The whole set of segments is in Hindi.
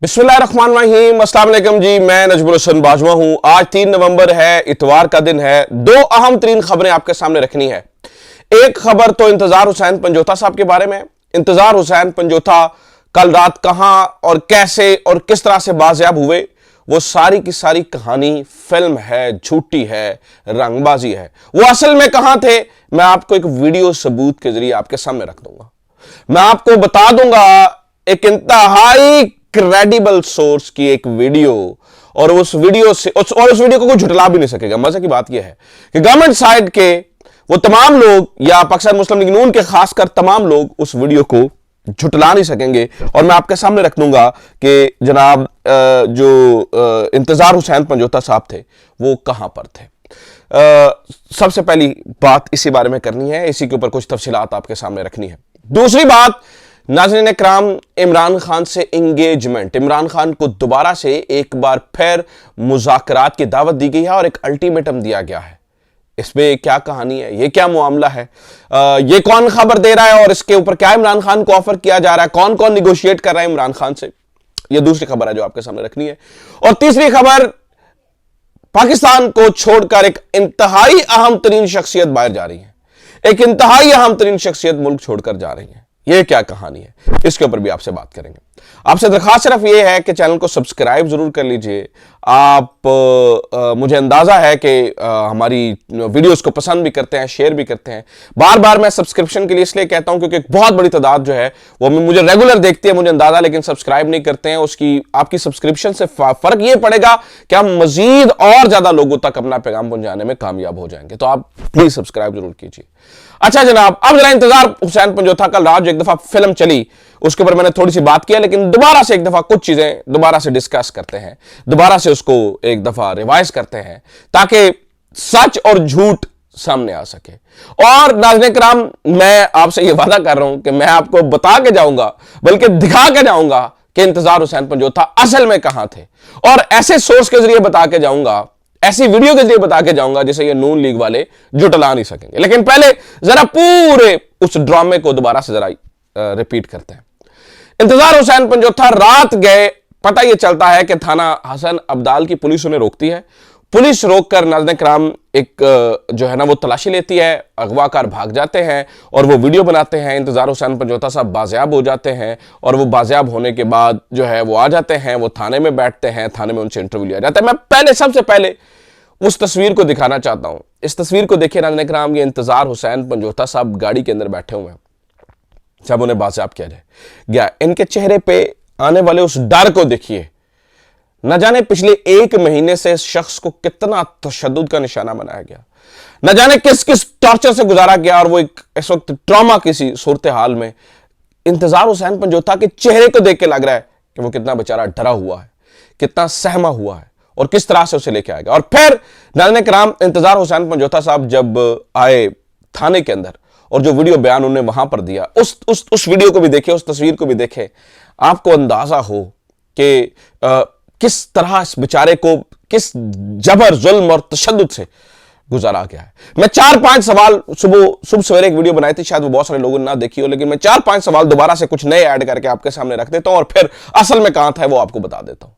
बिस्मिल्लाहिर्रहमानिर्रहीम, अस्सलाम वालेकुम जी। मैं नजमुल हसन बाजवा हूं। आज 3 नवंबर है, इतवार का दिन है। दो अहम तरीन खबरें आपके सामने रखनी है। एक खबर तो इंतजार हुसैन पंजोथा साहब के बारे में। इंतजार हुसैन पंजोथा कल रात कहां और कैसे और किस तरह से बाजियाब हुए, वो सारी की सारी कहानी फिल्म है, झूठी है, रंगबाजी है। वो असल में कहां थे, मैं आपको एक वीडियो सबूत के जरिए आपके सामने रख दूंगा। मैं आपको बता दूंगा एक इंतहाई क्रेडिबल सोर्स की एक वीडियो, और उस वीडियो को कोई झुटला भी नहीं सकेगा। मजे की बात यह है कि गवर्नमेंट साइड के वो तमाम लोग या पाकिस्तान मुस्लिम लीग नून के खासकर तमाम लोग उस वीडियो को झुटला नहीं सकेंगे। और मैं आपके सामने रख दूंगा कि जनाब जो इंतजार हुसैन पंजोथा साहब थे वो कहां पर थे। सबसे पहली बात इसी बारे में करनी है, इसी के ऊपर कुछ तफसीलात आपके सामने रखनी है। दूसरी बात, नाज़रीन इकराम, इमरान खान से इंगेजमेंट, इमरान खान को दोबारा से एक बार फिर मुज़ाकरात की दावत दी गई है और एक अल्टीमेटम दिया गया है। इसमें क्या कहानी है, ये क्या मामला है, ये कौन खबर दे रहा है और इसके ऊपर क्या इमरान खान को ऑफर किया जा रहा है, कौन कौन निगोशिएट कर रहा है इमरान खान से, ये दूसरी खबर है जो आपके सामने रखनी है। और तीसरी खबर, पाकिस्तान को छोड़कर एक इंतहाई अहम तरीन शख्सियत बाहर जा रही है। एक इंतहाई अहम तरीन शख्सियत मुल्क छोड़कर जा रही है। ये क्या कहानी है, इसके ऊपर भी आपसे बात करेंगे। आपसे दरखास्त सिर्फ ये है कि चैनल को सब्सक्राइब जरूर कर लीजिए। आप मुझे अंदाजा है कि हमारी वीडियोस को पसंद भी करते हैं, शेयर भी करते हैं। बार बार मैं सब्सक्रिप्शन के लिए इसलिए कहता हूं क्योंकि एक बहुत बड़ी तादाद जो है वो मुझे रेगुलर देखती है, मुझे अंदाजा, लेकिन सब्सक्राइब नहीं करते हैं। उसकी आपकी सब्सक्रिप्शन से फर्क ये पड़ेगा कि हम मजीद और ज्यादा लोगों तक अपना पैगाम पहुंचाने में कामयाब हो जाएंगे। तो आप प्लीज सब्सक्राइब जरूर कीजिए। अच्छा जनाब, अब जरा इंतजार हुसैन पंजोथा कल रात जो एक दफा फिल्म चली उसके ऊपर मैंने थोड़ी सी बात किया, लेकिन दोबारा से एक दफा कुछ चीजें दोबारा से डिस्कस करते हैं, दोबारा से उसको एक दफा रिवाइज करते हैं ताकि सच और झूठ सामने आ सके। और नाज़रीन किराम, मैं आपसे ये वादा कर रहा हूं कि मैं आपको बता के जाऊंगा, बल्कि दिखा के जाऊंगा कि इंतजार हुसैन पंजोथा असल में कहां थे, और ऐसे सोर्स के जरिए बता के जाऊंगा, ऐसी वीडियो के जरिए बता के जाऊंगा जिसे ये नून लीग वाले जुटला नहीं सकेंगे। लेकिन पहले जरा पूरे उस ड्रामे को दोबारा से जरा रिपीट करते हैं। इंतजार हुसैन पंजोथा रात गए, पता यह चलता है कि थाना हसन अब्दाल की पुलिस उन्हें रोकती है। पुलिस रोककर नाज़रीन किराम एक जो है ना वो तलाशी लेती है, अगवाकार भाग जाते हैं और वो वीडियो बनाते हैं। इंतजार हुसैन पंजोथा साहब बाजियाब हो जाते हैं और वो बाजियाब होने के बाद जो है वो आ जाते हैं, वो थाने में बैठते हैं, थाने में उनसे इंटरव्यू लिया जाता है। मैं सबसे पहले उस तस्वीर को दिखाना चाहता हूं। इस तस्वीर को देखिए नाज़रीन किराम, ये इंतजार हुसैन पंजोथा साहब गाड़ी के अंदर बैठे हुए हैं जब उन्हें बाजियाब किया जाए गया। इनके चेहरे पे आने वाले उस डर को देखिए। न जाने पिछले 1 महीने से इस शख्स को कितना तशद्दुद का निशाना बनाया गया, न जाने किस किस टॉर्चर से गुजारा गया, और वो इस वक्त ट्रॉमा किसी सूरत हाल में। इंतजार हुसैन पंजोथा के चेहरे को देख के लग रहा है कि वो कितना बेचारा डरा हुआ है, कितना सहमा हुआ है और किस तरह से उसे लेके आएगा। और फिर नाज़रीन किराम, इंतजार हुसैन पंजोथा साहब जब आए थाने के अंदर और जो वीडियो बयान उन्होंने वहां पर दिया, उस वीडियो को भी देखे, उस तस्वीर को भी देखे, आपको अंदाजा हो कि किस तरह इस बेचारे को किस जबर, जुल्म और तशद्दुद से गुजारा गया है। मैं 4-5 सवाल सुबह सवेरे एक वीडियो बनाई थी, शायद वो बहुत सारे लोगों ने ना देखी हो, लेकिन मैं 4-5 सवाल दोबारा से कुछ नए ऐड करके आपके सामने रख देता हूं और फिर असल में कहां था वो आपको बता देता हूं।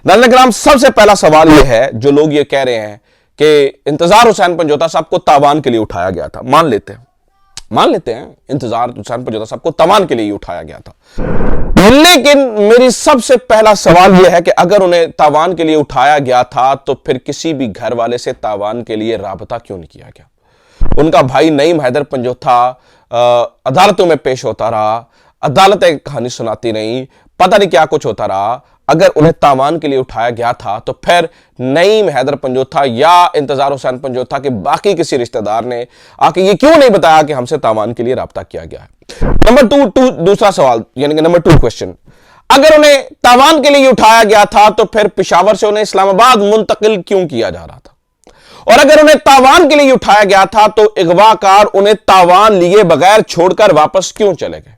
नाज़रीन किराम, सबसे पहला सवाल यह है, जो लोग ये कह रहे हैं कि इंतजार हुसैन पंजोथा साहब को तावान के लिए उठाया गया था, मान लेते हैं इंतजार हुसैन पंजोथा साहब को तावान के लिए उठाया गया था, लेकिन मेरी सबसे पहला सवाल यह है कि अगर उन्हें तावान के लिए उठाया गया था तो फिर किसी भी घर वाले से तावान के लिए राबता क्यों नहीं किया गया? उनका भाई नईम हैदर पंजोथा अदालतों में पेश होता रहा, अदालतें कहानी सुनाती नहीं, पता नहीं क्या कुछ होता रहा। अगर उन्हें तावान के लिए उठाया गया था तो फिर नईम हैदर पंजोथा या इंतजार हुसैन पंजोथा के बाकी किसी रिश्तेदार ने आके ये क्यों नहीं बताया कि हमसे तावान के लिए राब्ता किया गया है? नंबर 2, दूसरा सवाल, यानी कि नंबर 2 क्वेश्चन, अगर उन्हें तावान के लिए उठाया गया था तो फिर पेशावर से उन्हें इस्लामाबाद मुंतकिल क्यों किया जा रहा था? और अगर उन्हें तावान के लिए उठाया गया था तो अगवाकार उन्हें तावान लिए बगैर छोड़कर वापस क्यों चले गए?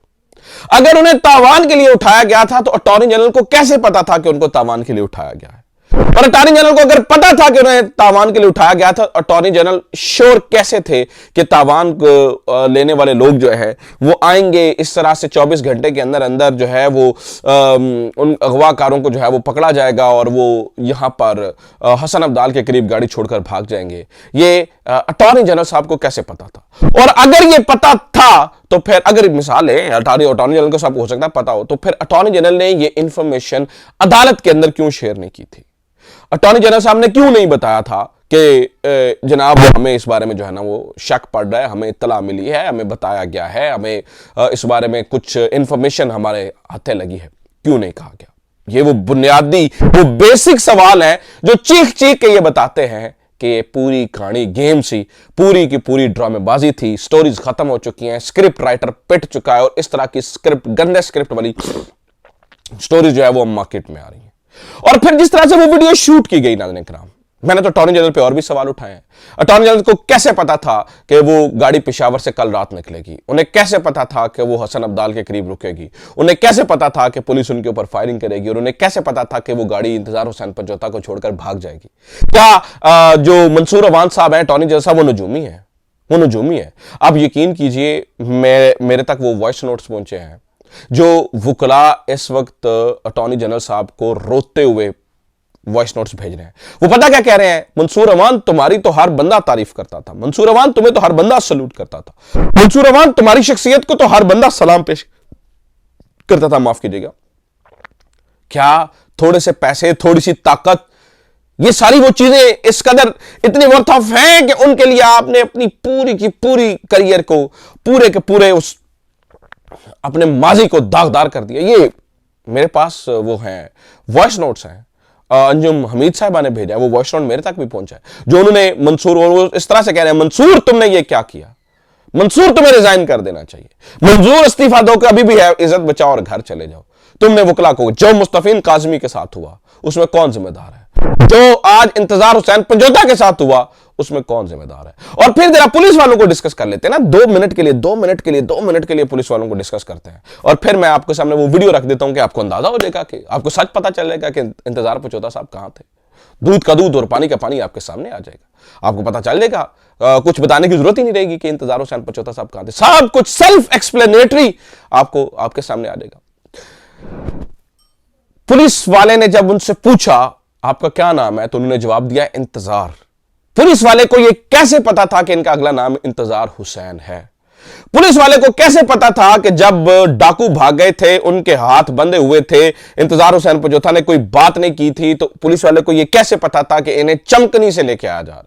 अगर उन्हें तावान के लिए उठाया गया था तो अटॉर्नी जनरल को कैसे पता था कि उनको तावान के लिए उठाया गया है? और अटॉर्नी जनरल को अगर पता था कि उन्हें तावान के लिए उठाया गया था, अटॉर्नी जनरल श्योर कैसे थे कि तावान को लेने वाले लोग जो है वो आएंगे इस तरह से 24 घंटे के अंदर अंदर जो है वो उन अगवाकारों को जो है वो पकड़ा जाएगा और वो यहां पर हसन अब्दाल के करीब गाड़ी छोड़कर भाग जाएंगे। ये अटॉर्नी जनरल साहब को कैसे पता था? और अगर ये पता था तो फिर, अगर मिसाल है अटॉर्नी जनरल को सब हो सकता है पता हो, तो फिर अटॉर्नी जनरल ने ये इंफॉर्मेशन अदालत के अंदर क्यों शेयर नहीं की थी? अटॉर्नी जनरल साहब ने क्यों नहीं बताया था कि जनाब हमें इस बारे में जो है ना वो शक पड़ रहा है, हमें इत्तला मिली है, हमें बताया गया है, हमें इस बारे में कुछ इंफॉर्मेशन हमारे हाथे लगी है, क्यों नहीं कहा गया? ये वो बुनियादी, वो बेसिक सवाल है जो चीख चीख के ये बताते हैं कि ये पूरी कहानी गेम सी, पूरी की पूरी ड्रामेबाजी थी, स्टोरीज खत्म हो चुकी हैं, स्क्रिप्ट राइटर पिट चुका है और इस तरह की स्क्रिप्ट, गंदे स्क्रिप्ट वाली स्टोरी जो है वो मार्केट में आ रही है। और फिर जिस तरह से वो वीडियो शूट की गई नाज़रीन किराम, मैंने तो अटॉर्नी जनरल पे और भी सवाल उठाए हैं। अटॉर्नी जनरल को कैसे पता था कि वो गाड़ी पेशावर से कल रात निकलेगी? उन्हें कैसे पता था कि वो हसन अब्दाल के करीब रुकेगी? उन्हें कैसे पता था कि पुलिस उनके ऊपर फायरिंग करेगी? और उन्हें कैसे पता था कि वो गाड़ी इंतजार हुसैन पंजोता को छोड़कर भाग जाएगी? क्या जो मंसूर अवान साहब हैं, अटॉर्नी जनरल साहब, वो नजूमी है? वो नजूमी है? आप यकीन कीजिए, मेरे तक वो वॉइस नोट्स पहुंचे हैं जो वुकला इस वक्त अटॉर्नी जनरल साहब को रोते हुए वॉइस नोट्स भेज रहे हैं। वो पता क्या कह रहे हैं? मंसूर अवान तुम्हारी तो हर बंदा तारीफ करता था, मंसूर अवान तुम्हें तो हर बंदा सल्यूट करता था, मंसूर अवान तुम्हारी शख्सियत को तो हर बंदा सलाम पेश करता था। माफ कीजिएगा, क्या थोड़े से पैसे, थोड़ी सी ताकत, ये सारी वो चीजें इस कदर इतनी वर्थ ऑफ हैं कि उनके लिए आपने अपनी पूरी की पूरी करियर को, पूरे के पूरे उस अपने माजी को दागदार कर दिया? ये मेरे पास वो हैं, वॉइस नोट्स हैं, अंजुम हमीद साहिबा ने भेजा है, वो वॉइस नोट मेरे तक भी पहुंचा है, जो उन्होंने मंसूर, वो इस तरह से कह रहे हैं, मंसूर तुमने ये क्या किया, मंसूर तुम्हें रिजाइन कर देना चाहिए, मंसूर इस्तीफा दो, अभी भी है, इज्जत बचाओ और घर चले जाओ। तुमने वकला को, जो मुस्तफीन काजमी के साथ हुआ उसमें कौन जिम्मेदार है? जो आज इंतजार हुसैन पंजोता के साथ हुआ उसमें कौन जिम्मेदार है? और फिर जरा पुलिस वालों को डिस्कस कर लेते हैं ना, 2 मिनट के लिए पुलिस वालों को डिस्कस करते हैं। और फिर मैं आपके सामने वो वीडियो रख देता हूं कि आपको अंदाजा हो जाएगा, कि आपको सच पता चलेगा कि इंतजार पंजोता साहब कहां थे। दूध का दूध और पानी का पानी आपके सामने आ जाएगा, आपको पता चल जाएगा, कुछ बताने की जरूरत ही नहीं रहेगी कि इंतजार हुसैन पंजोता साहब कहां थे। सब कुछ सेल्फ एक्सप्लेनेटरी आपको आपके सामने आ जाएगा। पुलिस वाले ने जब उनसे पूछा आपका क्या नाम है, तो उन्होंने जवाब दिया इंतजार। पुलिस वाले को यह कैसे पता था कि इनका अगला नाम इंतजार हुसैन है? पुलिस वाले को कैसे पता था कि जब डाकू भाग गए थे, उनके हाथ बंधे हुए थे, इंतजार हुसैन पंजोता ने कोई बात नहीं की थी, तो पुलिस वाले को यह कैसे पता था कि इन्हें चमकनी से लेके आया जा रहा?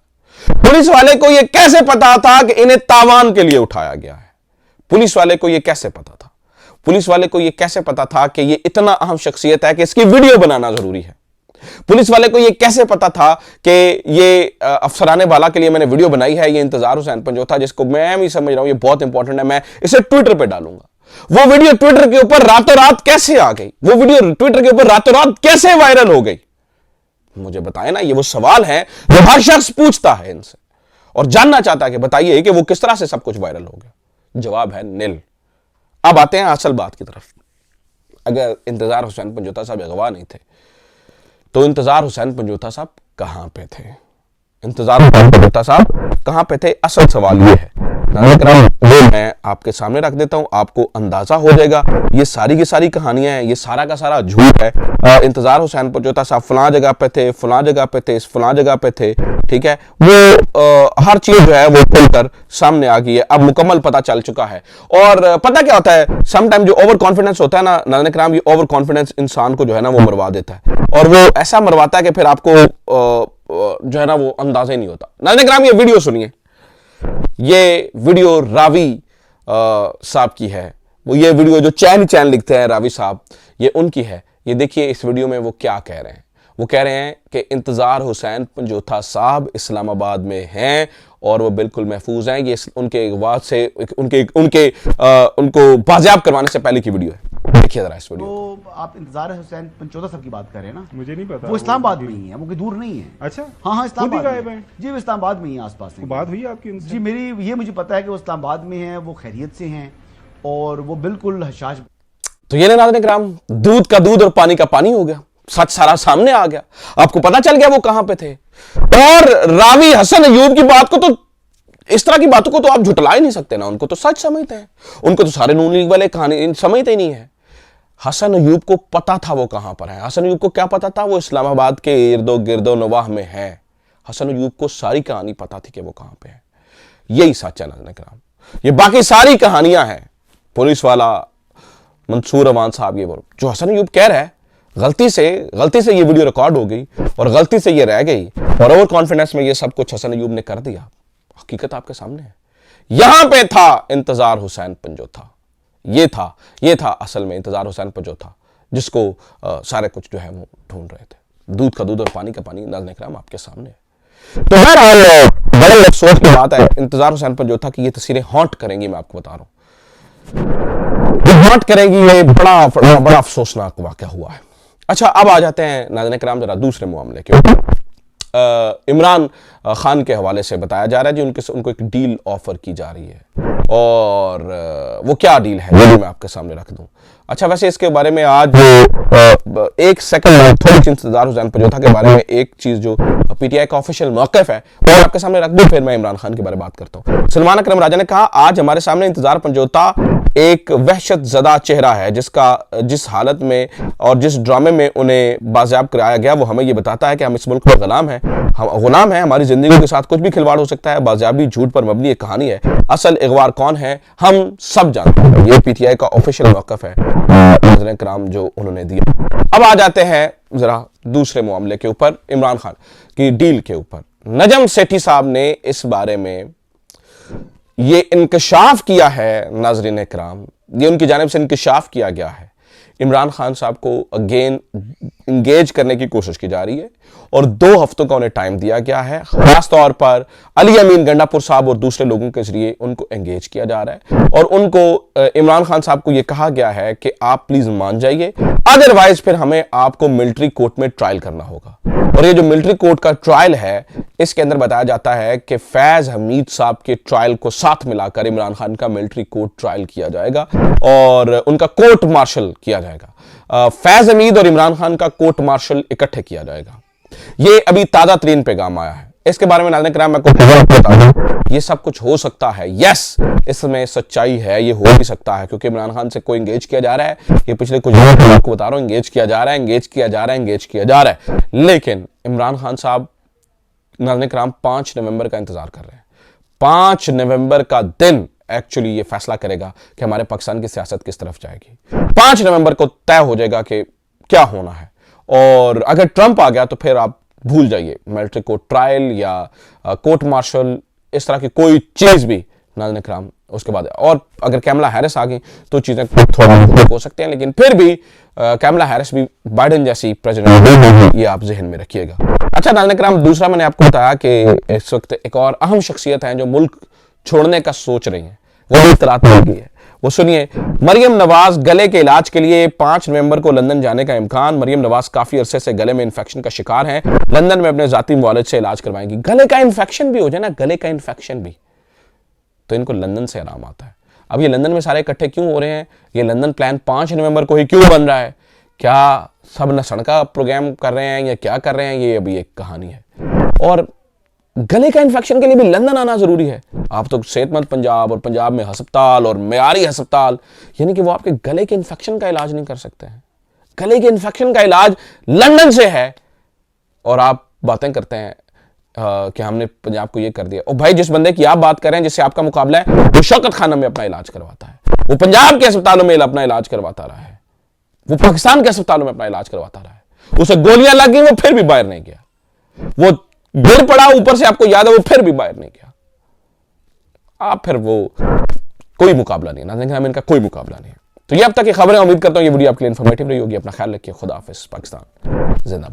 पुलिस वाले को यह कैसे पता था कि इन्हें तावान के लिए उठाया गया है? पुलिस वाले को यह कैसे पता था? पुलिस वाले को यह कैसे पता था कि यह इतना अहम शख्सियत है कि इसकी वीडियो बनाना जरूरी है? पुलिस वाले को यह कैसे पता था कि ये अफसराने वाला के लिए मैंने वीडियो बनाई है, ये इंतजार हुसैन पंजोता, जिसको मैं भी समझ रहा हूं ये बहुत इंपॉर्टेंट है, मैं इसे ट्विटर पे डालूंगा। वो वीडियो ट्विटर के ऊपर रातों रात कैसे आ गई? वो वीडियो ट्विटर के ऊपर रातों रात कैसे वायरल हो गई? मुझे बताएं ना, ये वो सवाल है जो हर शख्स पूछता है इनसे और जानना चाहता है कि बताइए कि वो किस तरह से सब कुछ वायरल हो गया। जवाब है निल। अब आते हैं असल बात की तरफ। अगर इंतजार हुसैन पंजोता साहब अगवा नहीं थे तो इंतजार हुसैन पंजोता साहब कहां पे थे? इंतजार हुसैन पंजोता साहब कहां पे थे? असल सवाल यह है, वो मैं आपके सामने रख देता हूं, आपको अंदाजा हो जाएगा। ये सारी की सारी कहानियां हैं, ये सारा का सारा झूठ है। इंतजार हुसैन पंजोता साहब फलां जगह पे थे, फलां जगह पे थे, फलां जगह पे थे, ठीक है। वो हर चीज जो है वो खुलकर सामने आ गई है, अब मुकम्मल पता चल चुका है। और पता क्या होता है, समटाइम जो ओवर कॉन्फिडेंस होता है ना नाज़रीन किराम, ये ओवर कॉन्फिडेंस इंसान को जो है ना वो मरवा देता है, और वो ऐसा मरवाता है कि फिर आपको जो है ना वो अंदाजा ही नहीं होता। नाज़रीन किराम, ये वीडियो सुनिए, ये वीडियो रावी साहब की है। वो ये वीडियो जो चैन लिखते हैं रावी साहब, ये उनकी है। ये देखिए इस वीडियो में वो क्या कह रहे हैं। वो कह रहे हैं कि इंतजार हुसैन पंजोता साहब इस्लामाबाद में हैं और वो बिल्कुल महफूज हैं। ये उनके अगवा से उनको बाजियाब करवाने से पहले की वीडियो है। देखिए जरा इस वीडियो। तो आप इंतजार हुसैन पंजोता साहब की बात कर रहे हैं ना? मुझे नहीं पता। वो इस्लामाबाद में ही है, वो कोई दूर नहीं है। अच्छा, हाँ इस्लामाबाद गायब है जी, वो इस्लामाबाद में ही आसपास है। बात हुई आपकी उनसे? जी मेरी ये मुझे पता है कि वो इस्लामाबाद में है, वो खैरियत से हैं और वो बिल्कुल हशाश। तो ये नाज़रीन किराम, दूध का दूध और पानी का पानी हो गया। सच सारा सामने आ गया, आपको पता चल गया वो कहां पे थे। और रावी हसन अयूब की बात को तो, इस तरह की बातों को तो आप झुटला ही नहीं सकते ना, उनको तो सच समझते हैं, उनको तो सारे नून लीग वाले कहानी समझते ही नहीं है। हसन अयूब को पता था वो कहां पर है। हसन अयूब को क्या पता था? वो इस्लामाबाद के इर्दो गिर्दो नवाह में है। हसन अयूब को सारी कहानी पता थी कि वो कहां पे है। यही सच है नाज़रीन किराम। ये बाकी सारी कहानियां हैं, पुलिस वाला मंसूर अवान साहब ये बोल, जो हसन अयूब कह रहा है, गलती से ये वीडियो रिकॉर्ड हो गई और गलती से ये रह गई और ओवर कॉन्फिडेंस में ये सब कुछ हसन अयूब ने कर दिया। हकीकत आपके सामने है। यहां पे था इंतजार हुसैन पंजोथा, ये था असल में इंतजार हुसैन पंजोथा, जिसको सारे कुछ जो है वो ढूंढ रहे थे। दूध का दूध और पानी का पानी नाज़रीन किराम आपके सामने है। तो बहरहाल बड़े अफसोस की बात है, इंतजार हुसैन पंजोथा की ये तस्वीरें हॉन्ट करेंगी, मैं आपको बता रहा हूं, हॉन्ट करेंगी। ये बड़ा अफसोसनाक वाक़या हुआ है। अच्छा, अब आ जाते हैं नाज़रीन किराम जरा दूसरे मामले के ऊपर। इमरान खान के हवाले से बताया जा रहा है जी उनको एक डील ऑफर की जा रही है, और वो क्या डील है ये मैं आपके सामने रख दूं। अच्छा, वैसे इसके बारे में आज एक सेकंड थोड़ी इंतजार हुसैन पंजोथा के बारे में एक चीज जो पीटीआई का ऑफिशियल मौक़िफ़ है वो आपके सामने रख दूं, फिर मैं इमरान खान के बारे में बात करता हूं। सलमान अकरम राजा ने कहा, आज हमारे सामने इंतजार पंजोथा एक वहशत ज़दा चेहरा है, जिस हालत में और जिस ड्रामे में उन्हें बाज़ियाब कराया गया वो हमें ये बताता है कि हम इस मुल्क में गुलाम हैं, हमारी जिंदगी के साथ कुछ भी खिलवाड़ हो सकता है। बाज़ियाबी झूठ पर मबनी एक कहानी है, असल इग़वार कौन है हम सब जानते हैं। ये पीटीआई का ऑफिशियल मौक़िफ़ है नाज़रीन किराम जो उन्होंने दिया। अब आ जाते हैं जरा दूसरे मामले के ऊपर, इमरान खान की डील के ऊपर। नजम सेठी साहब ने इस बारे में ये इंकशाफ किया है नाज़रीन किराम, ये उनकी जानिब से इंकशाफ किया गया है। इमरान खान साहब को अगेन इंगेज करने की कोशिश की जा रही है और 2 हफ्तों का उन्हें टाइम दिया गया है। खास तौर पर अली अमीन गंडापुर साहब और दूसरे लोगों के जरिए उनको एंगेज किया जा रहा है और उनको इमरान खान साहब को यह कहा गया है कि आप प्लीज मान जाइए, अदरवाइज फिर हमें आपको मिलिट्री कोर्ट में ट्रायल करना होगा। और ये जो मिलिट्री कोर्ट का ट्रायल है, इसके अंदर बताया जाता है कि फैज हमीद साहब के ट्रायल को साथ मिलाकर इमरान खान का मिलिट्री कोर्ट ट्रायल किया जाएगा और उनका कोर्ट मार्शल किया जाएगा। फैज हमीद और इमरान खान का कोर्ट मार्शल इकट्ठे किया जाएगा। ये अभी ताजा तरीन पैगाम आया है। इसके बारे में नाज़रीन किराम मैं आपको बता दूं, ये सब कुछ हो सकता है। यस, इसमें सच्चाई है, ये हो भी सकता है क्योंकि इमरान खान से कोई एंगेज किया जा रहा है। ये पिछले कुछ दिनों से आपको बता रहा हूं, एंगेज किया जा रहा है। लेकिन इमरान खान साहब नाज़रीन किराम 5 नवंबर का इंतजार कर रहे हैं। 5 नवंबर का दिन एक्चुअली ये फैसला करेगा कि हमारे पाकिस्तान की सियासत किस तरफ जाएगी। 5 नवंबर को तय हो जाएगा कि क्या होना है। और अगर ट्रंप आ गया तो फिर आप भूल जाइए, मिलिट्री कोर्ट ट्रायल या कोर्ट मार्शल इस तरह की कोई चीज भी नाज़रीन किराम उसके बाद। और अगर कैमला हैरिस आ गई तो चीजें थोड़ा हो सकती हैं, लेकिन फिर भी कैमला हैरिस भी बाइडेन जैसी प्रेसिडेंट, ये आप जहन में रखिएगा। अच्छा नाज़रीन किराम, दूसरा मैंने आपको बताया कि इस वक्त एक और अहम शख्सियत है जो मुल्क छोड़ने का सोच रही है, वो भी इत्तलात मिल गई है। वो सुनिए, मरियम नवाज गले के इलाज के लिए 5 नवंबर को लंदन जाने का इम्कान। मरियम नवाज काफी अरसे से गले में इन्फेक्शन का शिकार हैं, लंदन में अपने जाती मुआलिज से इलाज करवाएंगी। गले का इन्फेक्शन भी हो जाए ना, गले का इन्फेक्शन भी, तो इनको लंदन से आराम आता है। अब ये लंदन में सारे इकट्ठे क्यों हो रहे हैं, ये लंदन प्लान 5 नवंबर को ही क्यों बन रहा है, क्या सब नसण का प्रोग्राम कर रहे हैं या क्या कर रहे हैं, ये अभी एक कहानी है। और गले का इन्फेक्शन के लिए भी लंदन आना जरूरी है। आप तो सेहतमंद पंजाब और पंजाब में हस्पताल और मेयारी हस्पताल, यानी कि वो आपके गले के इन्फेक्शन का इलाज नहीं कर सकते हैं। गले के इन्फेक्शन का इलाज लंदन से है और आप बातें करते हैं कि हमने पंजाब को ये कर दिया। और भाई, जिस बंदे की आप बात कर रहे हैं जिससे आपका मुकाबला है, वो शौकत खाना में अपना इलाज करवाता है, वो पंजाब के अस्पतालों में अपना इलाज करवाता रहा है, वो पाकिस्तान के अस्पतालों में अपना इलाज करवाता रहा है। उसे गोलियां लग गई, वो फिर भी बाहर नहीं गया, वो गिर पड़ा ऊपर से, आपको याद है, वो फिर भी बाहर नहीं गया। आप फिर वो कोई मुकाबला नहीं है, इनका कोई मुकाबला नहीं है। तो ये अब तक की खबरें, उम्मीद करता हूं ये वीडियो आपके लिए इंफॉर्मेटिव रही होगी। अपना ख्याल रखिए, खुदा हाफिज़, पाकिस्तान जिंदाबाद।